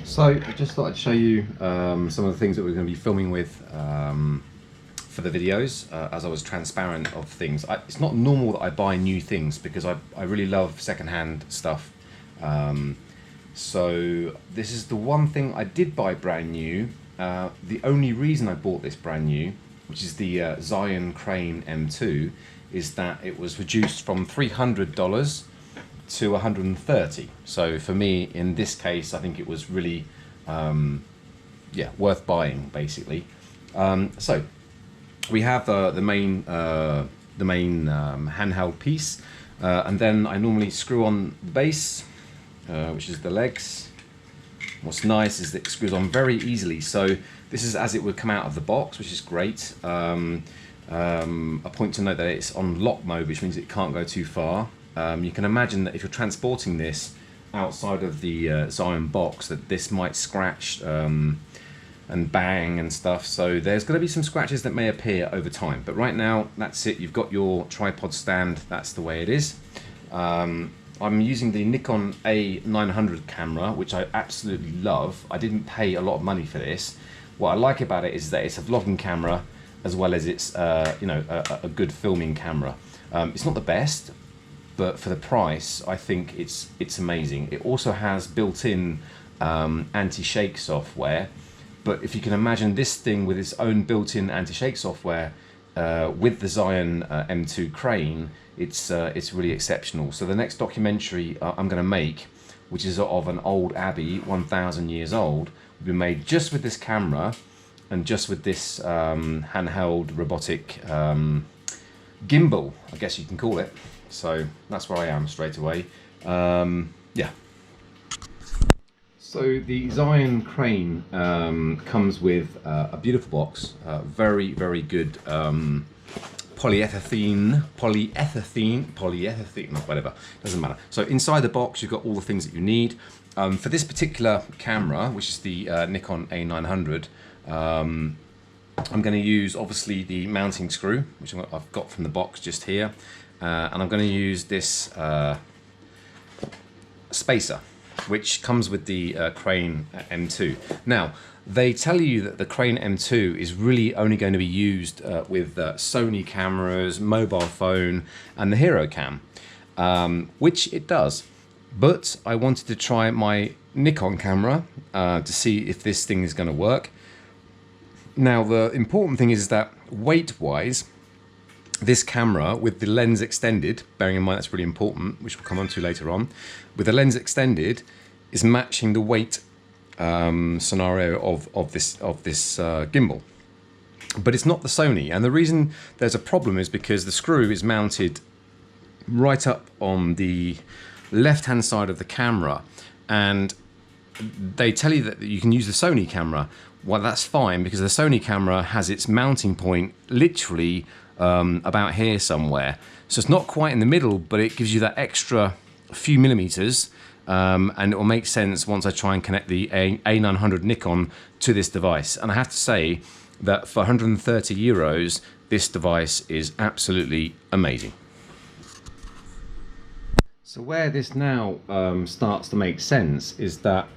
So I just thought I'd show you some of the things that we're going to be filming with for the videos as I was transparent of things. It's not normal that I buy new things because I really love secondhand stuff. So this is the one thing I did buy brand new. The only reason I bought this brand new, which is the ZHIYUN Crane M2, is that it was reduced from $300 to $130. So for me, in this case, I think it was really, yeah, worth buying basically. So we have the main handheld piece, and then I normally screw on the base, which is the legs. What's nice is that it screws on very easily. So this is as it would come out of the box, which is great. A point to note that it's on lock mode, which means it can't go too far. You can imagine that if you're transporting this outside of the ZHIYUN box, that this might scratch and bang and stuff. So there's going to be some scratches that may appear over time. But right now, that's it. You've got your tripod stand. That's the way it is. I'm using the Nikon A900 camera, which I absolutely love. I didn't pay a lot of money for this. What I like about it is that it's a vlogging camera as well as it's you know, a good filming camera. It's not the best, but for the price, I think it's amazing. It also has built-in anti-shake software. But if you can imagine this thing with its own built-in anti-shake software with the ZHIYUN M2 crane, it's really exceptional. So the next documentary I'm going to make, which is of an old abbey, 1,000 years old, will be made just with this camera and just with this handheld robotic gimbal, I guess you can call it. So that's where I am straight away. Yeah. So the ZHIYUN Crane comes with a beautiful box, very good polyethylene, whatever, doesn't matter. So inside the box you've got all the things that you need. For this particular camera, which is the Nikon A900, I'm going to use obviously the mounting screw, which I've got from the box just here, and I'm going to use this spacer, which comes with the Crane M2. Now, they tell you that the Crane M2 is really only going to be used with Sony cameras, mobile phone, and the Hero Cam, which it does. But I wanted to try my Nikon camera to see if this thing is going to work. Now, the important thing is that weight-wise, this camera with the lens extended, bearing in mind that's really important, which we'll come on to later on, with the lens extended is matching the weight scenario of this gimbal. But it's not the Sony, and the reason there's a problem is because the screw is mounted right up on the left-hand side of the camera, and they tell you that you can use the Sony camera. Well, that's fine because the Sony camera has its mounting point literally about here somewhere, so it's not quite in the middle, but it gives you that extra few millimeters, and it will make sense once I try and connect the A900 Nikon to this device. And I have to say that for 130 euros, this device is absolutely amazing. So where this now starts to make sense is that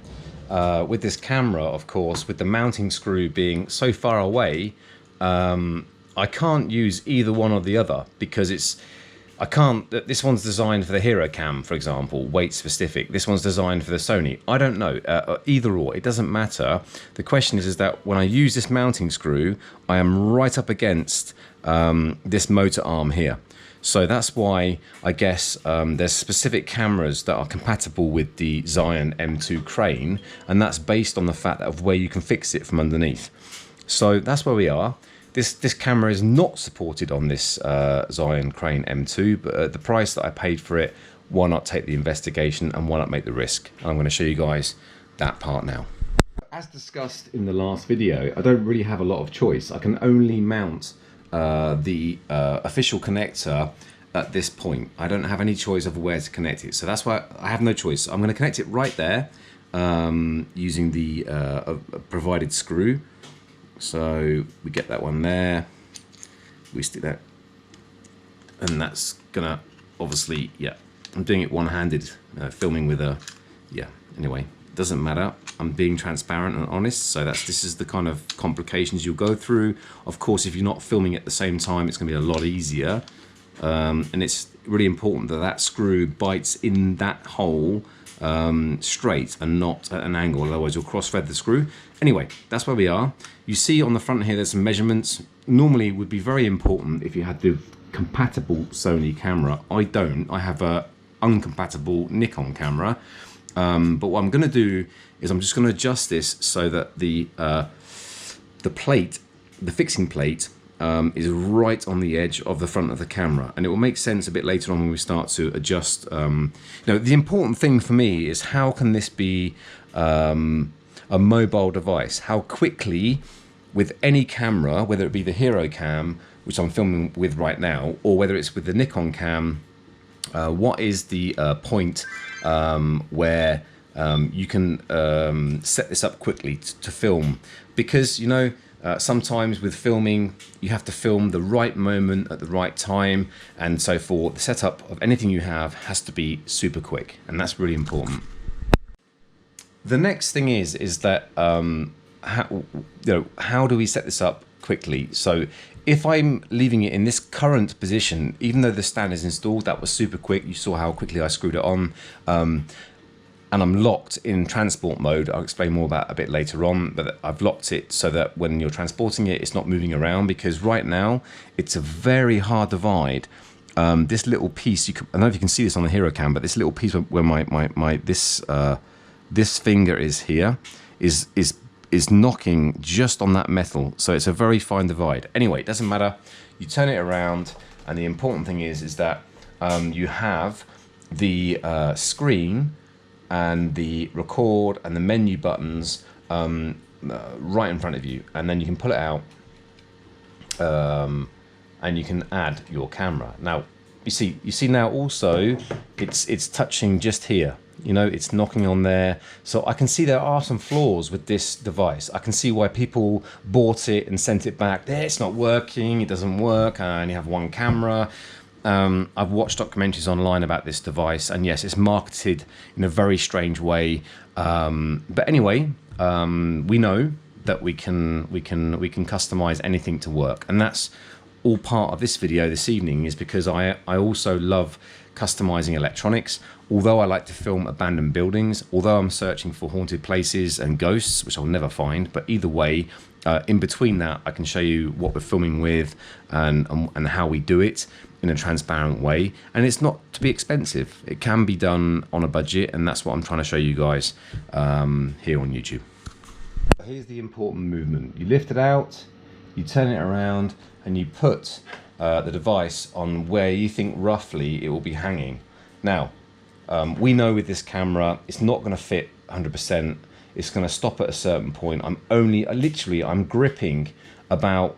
with this camera, of course, with the mounting screw being so far away, I can't use either one or the other because this one's designed for the Hero Cam, for example, weight specific. This one's designed for the Sony. I don't know, either or, it doesn't matter. The question is that when I use this mounting screw, I am right up against this motor arm here. So that's why I guess there's specific cameras that are compatible with the ZHIYUN M2 crane, and that's based on the fact of where you can fix it from underneath. So that's where we are. This camera is not supported on this ZHIYUN Crane M2, but at the price that I paid for it, why not take the investigation and why not make the risk? And I'm going to show you guys that part now. As discussed in the last video, I don't really have a lot of choice. I can only mount the official connector at this point. I don't have any choice of where to connect it, so that's why I have no choice. I'm going to connect it right there using the provided screw. So we get that one there, we stick that, and that's gonna obviously, yeah, I'm doing it one-handed, filming with a, yeah, anyway, doesn't matter. I'm being transparent and honest. So this is the kind of complications you'll go through. Of course, if you're not filming at the same time, it's going to be a lot easier. And it's really important that that screw bites in that hole straight and not at an angle, otherwise you'll cross-thread the screw. Anyway, that's where we are. You see on the front here there's some measurements. Normally it would be very important if you had the compatible Sony camera. I don't. I have a uncompatible Nikon camera. But what I'm going to do is I'm just going to adjust this so that the plate, the fixing plate, is right on the edge of the front of the camera, and it will make sense a bit later on when we start to adjust. You know, the important thing for me is how can this be a mobile device? How quickly, with any camera, whether it be the Hero Cam, which I'm filming with right now, or whether it's with the Nikon Cam, what is the point where you can set this up quickly to film? Because, you know, sometimes with filming, you have to film the right moment at the right time, and so for the setup of anything you have has to be super quick, and that's really important. The next thing is that how do we set this up quickly? So if I'm leaving it in this current position, even though the stand is installed, that was super quick. You saw how quickly I screwed it on. And I'm locked in transport mode. I'll explain more about a bit later on, but I've locked it so that when you're transporting it, it's not moving around, because right now it's a very hard divide. This little piece, I don't know if you can see this on the Hero Cam, but this little piece where this finger is here is knocking just on that metal. So it's a very fine divide. Anyway, it doesn't matter. You turn it around, and the important thing is that you have the screen and the record and the menu buttons right in front of you, and then you can pull it out and you can add your camera. Now you see now also it's touching just here, you know, it's knocking on there. So I can see there are some flaws with this device. I can see why people bought it and sent it back. There, it's not working, it doesn't work, I only have one camera. I've watched documentaries online about this device, and yes, it's marketed in a very strange way. But anyway, we know that we can customize anything to work, and that's all part of this video this evening, is because I also love customizing electronics. Although I like to film abandoned buildings, although I'm searching for haunted places and ghosts, which I'll never find, but either way, in between that, I can show you what we're filming with and how we do it in a transparent way. And it's not to be expensive. It can be done on a budget, and that's what I'm trying to show you guys here on YouTube. Here's the important movement. You lift it out, you turn it around, and you put the device on where you think roughly it will be hanging. Now, we know with this camera, it's not going to fit 100%. It's going to stop at a certain point. I'm gripping about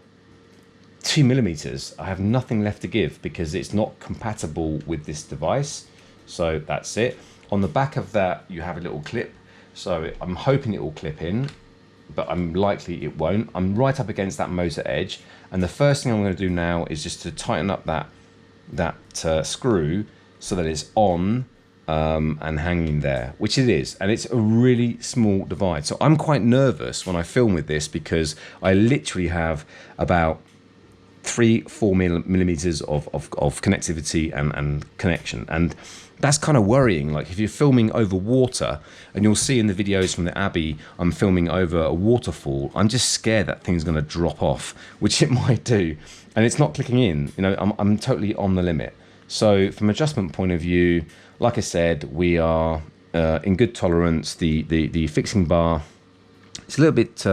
2 millimeters. I have nothing left to give because it's not compatible with this device. So that's it. On the back of that, you have a little clip. So I'm hoping it will clip in, but I'm likely it won't. I'm right up against that motor edge. And the first thing I'm going to do now is just to tighten up that screw so that it's on and hanging there, which it is, and it's a really small divide. So I'm quite nervous when I film with this because I literally have about 3-4 millimeters of connectivity and connection, and that's kind of worrying. Like if you're filming over water, and you'll see in the videos from the Abbey, I'm filming over a waterfall, I'm just scared that thing's going to drop off, which it might do, and it's not clicking in. You know, I'm totally on the limit. So from an adjustment point of view, like I said, we are in good tolerance. The fixing bar, it's a little bit,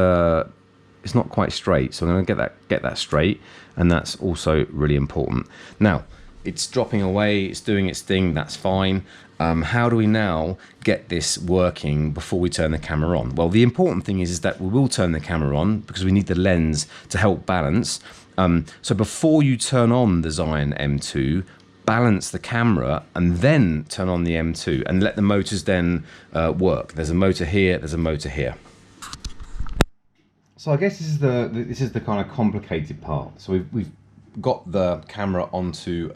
it's not quite straight, so I'm going to get that straight, and that's also really important. Now, it's dropping away, it's doing its thing, that's fine. How do we now get this working before we turn the camera on? Well, the important thing is that we will turn the camera on because we need the lens to help balance. So before you turn on the ZHIYUN M2, balance the camera and then turn on the M2 and let the motors then work. There's a motor here, there's a motor here. So I guess this is the kind of complicated part. So we've got the camera onto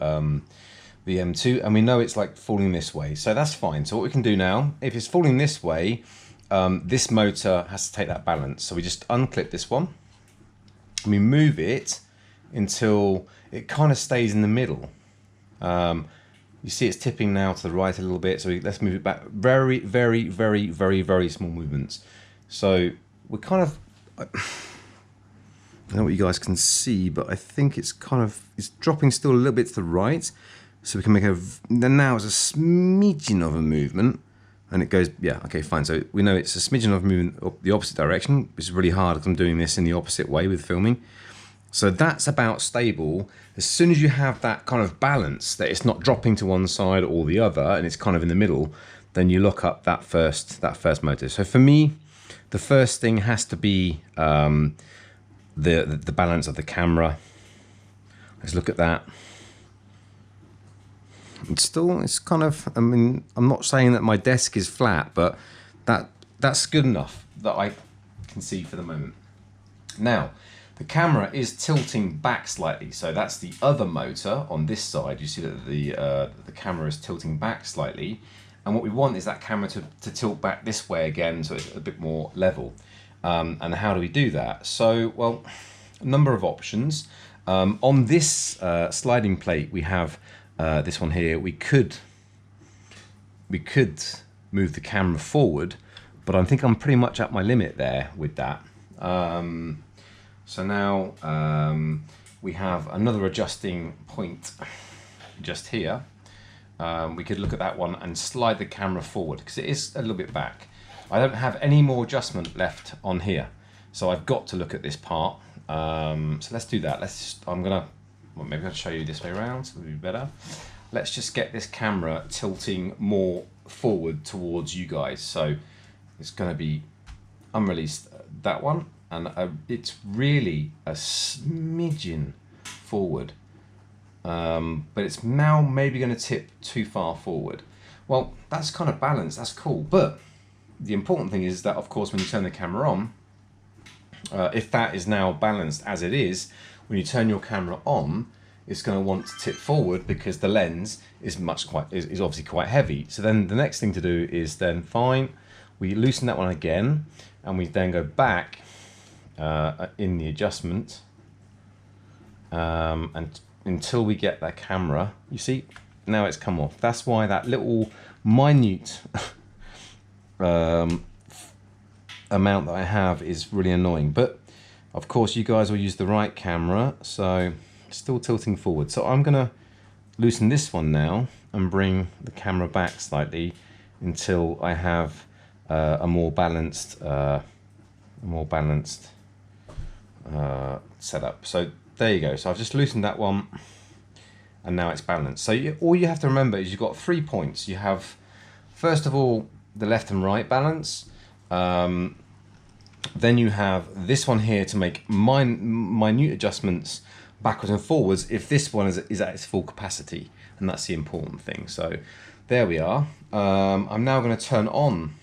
the M2, and we know it's like falling this way, so that's fine. So what we can do now, if it's falling this way, this motor has to take that balance. So we just unclip this one, and we move it until it kind of stays in the middle. You see it's tipping now to the right a little bit, so let's move it back. Very, very, very, very, very small movements. So we're kind of, I don't know what you guys can see, but I think it's dropping still a little bit to the right. So we can make then now it's a smidgen of a movement, and it goes, yeah, okay, fine. So we know it's a smidgen of a movement the opposite direction, which is really hard because I'm doing this in the opposite way with filming. So that's about stable. As soon as you have that kind of balance, that it's not dropping to one side or the other, and it's kind of in the middle, then you lock up that first motor. So for me, the first thing has to be the balance of the camera. Let's look at that. It's kind of, I mean, I'm not saying that my desk is flat, but that's good enough that I can see for the moment. Now, the camera is tilting back slightly, so that's the other motor on this side. You see that the camera is tilting back slightly, and what we want is that camera to tilt back this way again, so it's a bit more level. And how do we do that? So, well, a number of options. On this sliding plate, we have this one here. We could move the camera forward, but I think I'm pretty much at my limit there with that. So now we have another adjusting point just here. We could look at that one and slide the camera forward because it is a little bit back. I don't have any more adjustment left on here, so I've got to look at this part. So let's do that. Well, maybe I'll show you this way around, so it'll be better. Let's just get this camera tilting more forward towards you guys. So it's going to be unreleased that one. And it's really a smidgen forward, but it's now maybe going to tip too far forward. Well, that's kind of balanced, that's cool, but the important thing is that, of course, when you turn the camera on, if that is now balanced as it is, when you turn your camera on, it's going to want to tip forward because the lens is obviously quite heavy. So then the next thing to do is then, fine, we loosen that one again, and we then go back in the adjustment and until we get that camera, you see now it's come off. That's why that little minute amount that I have is really annoying, but of course you guys will use the right camera, so it's still tilting forward. So I'm gonna loosen this one now and bring the camera back slightly until I have a more balanced setup. So there you go. So I've just loosened that one, and now it's balanced. So all you have to remember is you've got 3 points. You have, first of all, the left and right balance. Then you have this one here to make minute adjustments backwards and forwards if this one is at its full capacity, and that's the important thing. So there we are. I'm now going to turn on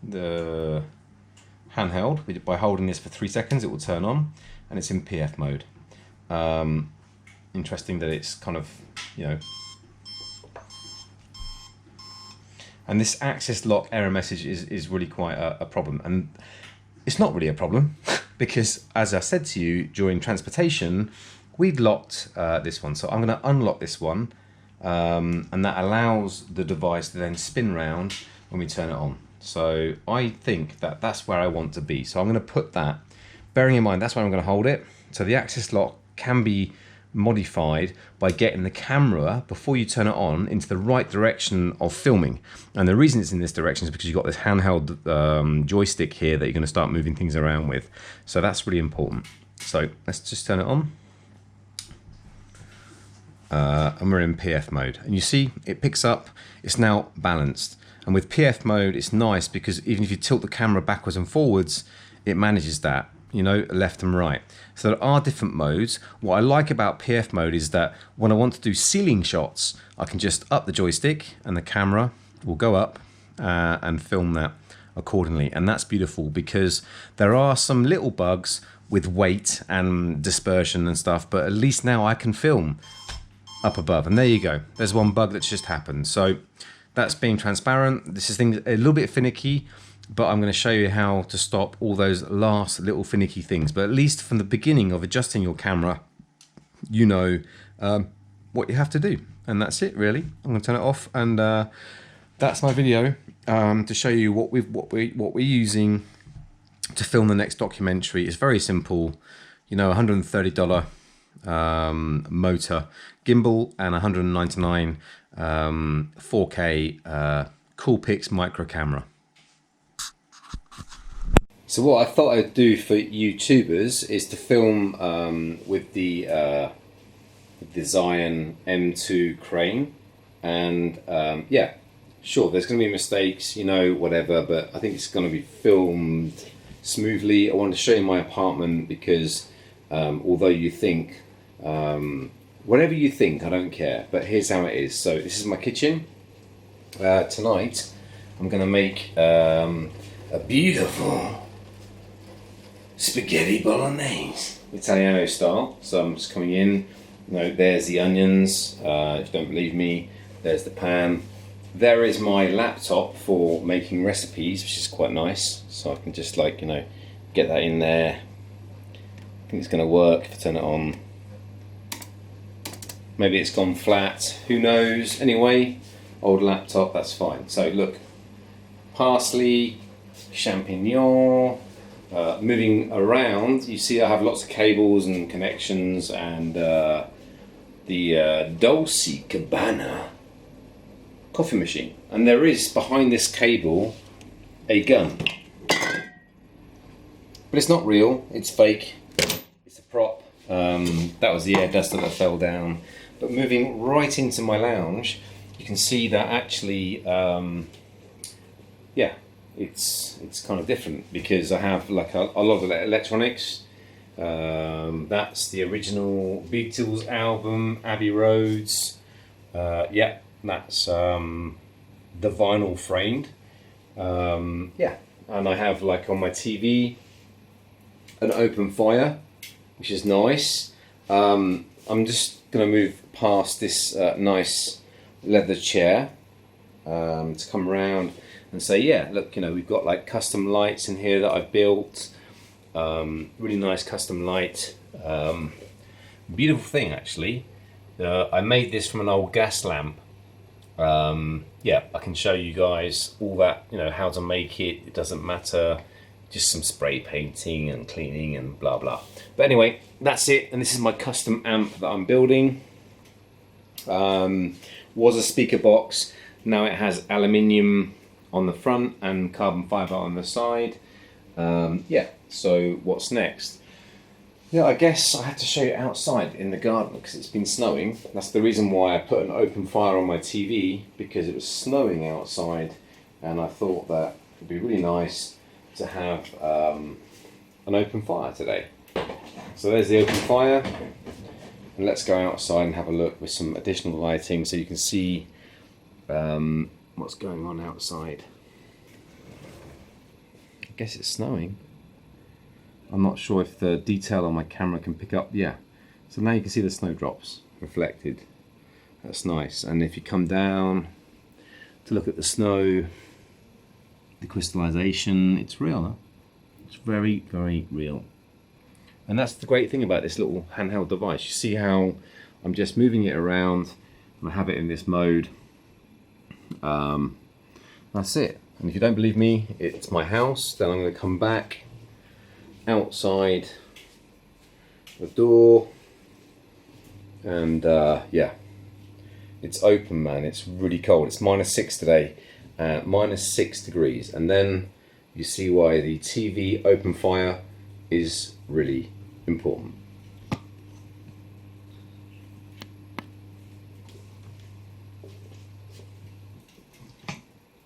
the handheld. By holding this for 3 seconds, it will turn on, and it's in PF mode. Interesting that it's kind of, you know, and this axis lock error message is really quite a problem, and it's not really a problem because, as I said to you, during transportation we'd locked this one. So I'm going to unlock this one, and that allows the device to then spin round when we turn it on. So I think that that's where I want to be. So I'm going to put that, bearing in mind that's where I'm going to hold it. So the axis lock can be modified by getting the camera, before you turn it on, into the right direction of filming. And the reason it's in this direction is because you've got this handheld joystick here that you're going to start moving things around with. So that's really important. So let's just turn it on. And we're in PF mode. And you see it picks up, it's now balanced. And with PF mode, it's nice because even if you tilt the camera backwards and forwards, it manages that, you know, left and right. So there are different modes. What I like about PF mode is that when I want to do ceiling shots, I can just up the joystick and the camera will go up and film that accordingly. And that's beautiful because there are some little bugs with weight and dispersion and stuff, but at least now I can film up above. And there you go. There's one bug that's just happened. So that's being transparent. This is a little bit finicky. but I'm going to show you how to stop all those last little finicky things. But at least from the beginning of adjusting your camera, you know what you have to do, and that's it really. I'm going to turn it off, and that's my video to show you what we're using to film the next documentary. It's very simple, you know, $130 motor, gimbal, and $199 4K Coolpix micro camera. So what I thought I'd do for YouTubers is to film with the ZHIYUN M2 crane, and yeah, sure, there's going to be mistakes, you know, whatever, but I think it's going to be filmed smoothly. I wanted to show you my apartment because although you think, whatever you think, I don't care, but here's how it is. So this is my kitchen. Tonight I'm going to make a beautiful spaghetti bolognese, Italiano style. So I'm just coming in, you know, there's the onions, if you don't believe me, there's the pan. There is my laptop for making recipes, which is quite nice. So I can just, like, you know, get that in there. I think it's going to work if I turn it on. Maybe it's gone flat, who knows. Anyway, old laptop, that's fine. So look, parsley, champignon, moving around, you see I have lots of cables and connections, and the Dolce Gabbana coffee machine, and there is behind this cable a gun, but it's not real, it's fake, it's a prop. That was the air duster that fell down. But moving right into my lounge, you can see that actually yeah, it's kind of different because I have like a lot of electronics. That's the original Beatles album, Abbey Roads. Yeah, that's the vinyl framed. Yeah, and I have, like, on my TV an open fire, which is nice. I'm just gonna move past this nice leather chair to come around and say, yeah, look, you know, we've got like custom lights in here that I've built. Really nice custom light. Beautiful thing, actually. I made this from an old gas lamp. Yeah, I can show you guys all that, you know, how to make it. It doesn't matter. Just some spray painting and cleaning and blah blah. But anyway, that's it. And this is my custom amp that I'm building. Was a speaker box. Now it has aluminium on the front and carbon fiber on the side. Yeah, so what's next? Yeah, I guess I have to show you outside in the garden because it's been snowing. That's the reason why I put an open fire on my TV, because it was snowing outside, and I thought that it'd be really nice to have an open fire today. So there's the open fire, and let's go outside and have a look with some additional lighting so you can see what's going on outside. I guess it's snowing. I'm not sure if the detail on my camera can pick up. Yeah, so now you can see the snowdrops reflected. That's nice. And if you come down to look at the snow, the crystallization, it's real, huh? It's very, very real. And that's the great thing about this little handheld device. You see how I'm just moving it around and I have it in this mode. That's it. And if you don't believe me, it's my house. Then I'm going to come back outside the door, and yeah, it's open, man. It's really cold. It's -6 today, -6 degrees, and then you see why the TV open fire is really important.